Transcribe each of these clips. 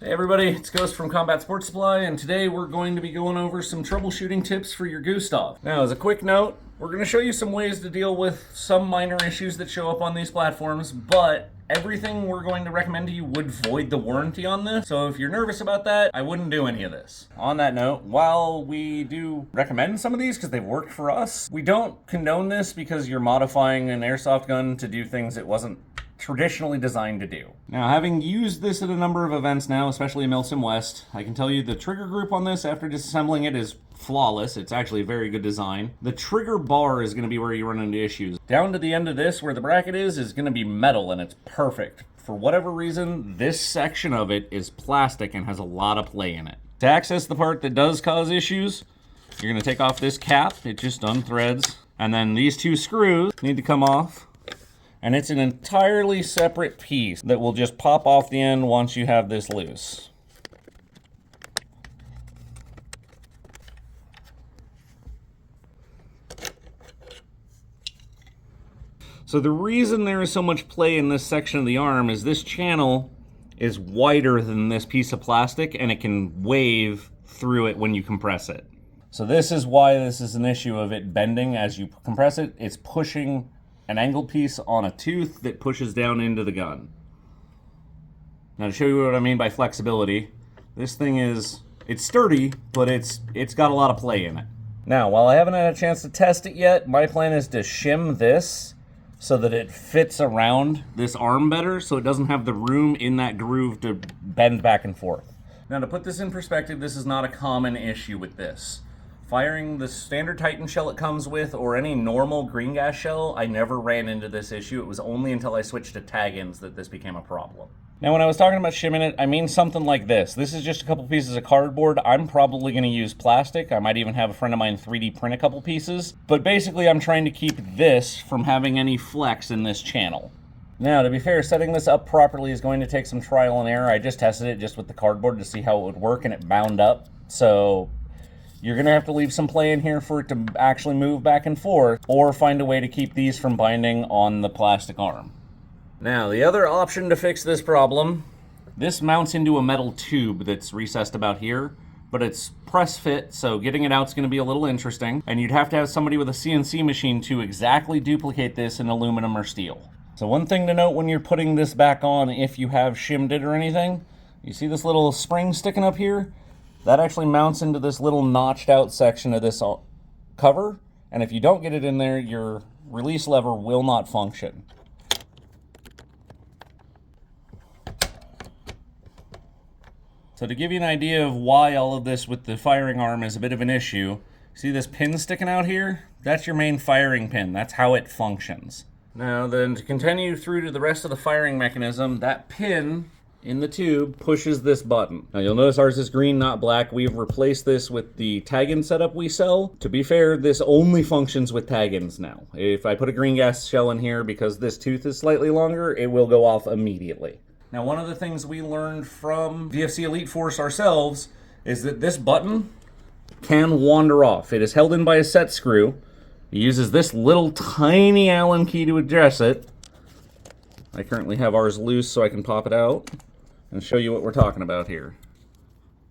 Hey everybody, it's Ghost from Combat Sports Supply, and today we're going to be going over some troubleshooting tips for your Gustaf. Now, as a quick note, we're going to show you some ways to deal with some minor issues that show up on these platforms, but everything we're going to recommend to you would void the warranty on this, so if you're nervous about that, I wouldn't do any of this. On that note, while we do recommend some of these because they've worked for us, we don't condone this because you're modifying an airsoft gun to do things it wasn't traditionally designed to do. Now, having used this at a number of events now, especially in Milsim West, I can tell you the trigger group on this after disassembling it is flawless. It's actually a very good design. The trigger bar is going to be where you run into issues. Down to the end of this, where the bracket is going to be metal, and it's perfect. For whatever reason, this section of it is plastic and has a lot of play in it. To access the part that does cause issues, you're going to take off this cap. It just unthreads. And then these two screws need to come off. And it's an entirely separate piece that will just pop off the end once you have this loose. So the reason there is so much play in this section of the arm is this channel is wider than this piece of plastic, and it can wave through it when you compress it. So this is why this is an issue of it bending as you compress it. It's pushing an angled piece on a tooth that pushes down into the gun. Now, to show you what I mean by flexibility, this thing it's sturdy, but it's got a lot of play in it. Now, while I haven't had a chance to test it yet, my plan is to shim this so that it fits around this arm better, so it doesn't have the room in that groove to bend back and forth. Now, to put this in perspective, this is not a common issue with this. Firing the standard Titan shell it comes with, or any normal green gas shell, I never ran into this issue. It was only until I switched to Tagins that this became a problem. Now, when I was talking about shimming it, I mean something like this. This is just a couple pieces of cardboard. I'm probably going to use plastic. I might even have a friend of mine 3D print a couple pieces. But basically, I'm trying to keep this from having any flex in this channel. Now, to be fair, setting this up properly is going to take some trial and error. I just tested it just with the cardboard to see how it would work, and it bound up. So you're going to have to leave some play in here for it to actually move back and forth, or find a way to keep these from binding on the plastic arm. Now, the other option to fix this problem, this mounts into a metal tube that's recessed about here, but it's press fit, so getting it out is going to be a little interesting, and you'd have to have somebody with a CNC machine to exactly duplicate this in aluminum or steel. So one thing to note when you're putting this back on, if you have shimmed it or anything, you see this little spring sticking up here? That actually mounts into this little notched out section of this cover, and if you don't get it in there, your release lever will not function. So to give you an idea of why all of this with the firing arm is a bit of an issue, see this pin sticking out here? That's your main firing pin. That's how it functions. Now then, to continue through to the rest of the firing mechanism, that pin in the tube pushes this button. Now you'll notice ours is green, not black. We've replaced this with the Taginn setup we sell. To be fair, this only functions with Tagins now. If I put a green gas shell in here because this tooth is slightly longer, it will go off immediately. Now, one of the things we learned from VFC Elite Force ourselves is that this button can wander off. It is held in by a set screw. It uses this little tiny Allen key to address it. I currently have ours loose so I can pop it out and show you what we're talking about here.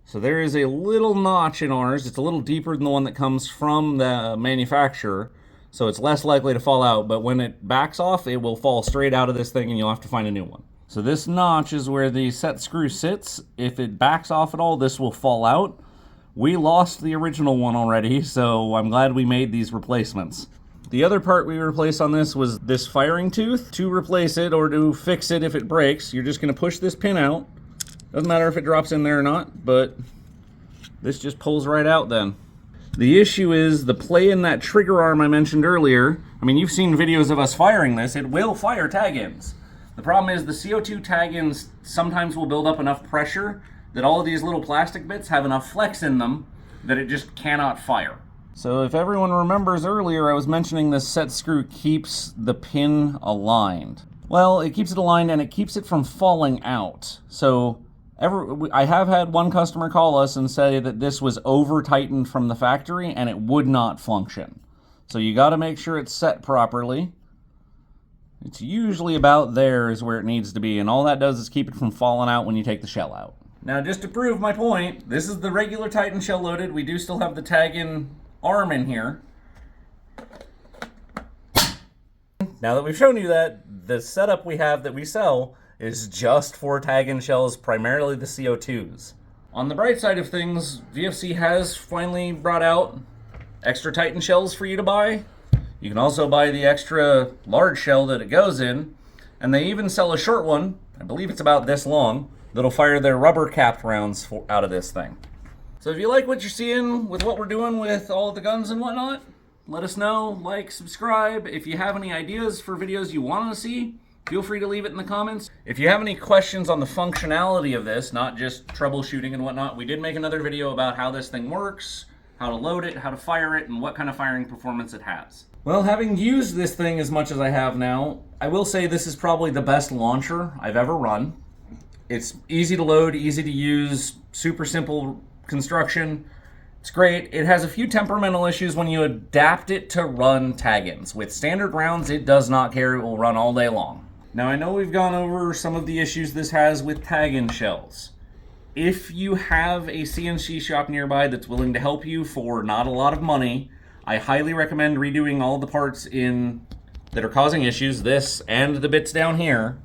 So there is a little notch in ours. It's a little deeper than the one that comes from the manufacturer, so it's less likely to fall out, but when it backs off, it will fall straight out of this thing and you'll have to find a new one. So this notch is where the set screw sits. If it backs off at all, this will fall out. We lost the original one already, so I'm glad we made these replacements. The other part we replaced on this was this firing tooth. To replace it or to fix it if it breaks, you're just going to push this pin out. Doesn't matter if it drops in there or not, but this just pulls right out then. The issue is the play in that trigger arm I mentioned earlier. I mean, you've seen videos of us firing this. It will fire Tagins. The problem is the CO2 Tagins sometimes will build up enough pressure that all of these little plastic bits have enough flex in them that it just cannot fire. So if everyone remembers earlier, I was mentioning this set screw keeps the pin aligned. Well, it keeps it aligned and it keeps it from falling out. So I have had one customer call us and say that this was over-tightened from the factory and it would not function. So you got to make sure it's set properly. It's usually about there is where it needs to be, and all that does is keep it from falling out when you take the shell out. Now, just to prove my point, this is the regular Titan shell loaded. We do still have the Taginn arm in here. Now that we've shown you that, the setup we have that we sell is just for Taginn shells, primarily the CO2s. On the bright side of things, VFC has finally brought out extra Titan shells for you to buy. You can also buy the extra large shell that it goes in, and they even sell a short one, I believe it's about this long, that'll fire their rubber capped rounds out of this thing. So if you like what you're seeing with what we're doing with all of the guns and whatnot, let us know, like, subscribe. If you have any ideas for videos you want to see, feel free to leave it in the comments. If you have any questions on the functionality of this, not just troubleshooting and whatnot, we did make another video about how this thing works, how to load it, how to fire it, and what kind of firing performance it has. Well, having used this thing as much as I have now, I will say this is probably the best launcher I've ever run. It's easy to load, easy to use, super simple construction. It's great. It has a few temperamental issues when you adapt it to run Taginns. With standard rounds, it does not care. It will run all day long. Now, I know we've gone over some of the issues this has with Taginn shells. If you have a CNC shop nearby that's willing to help you for not a lot of money, I highly recommend redoing all the parts that are causing issues, this and the bits down here,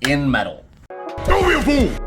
in metal. Don't be a fool!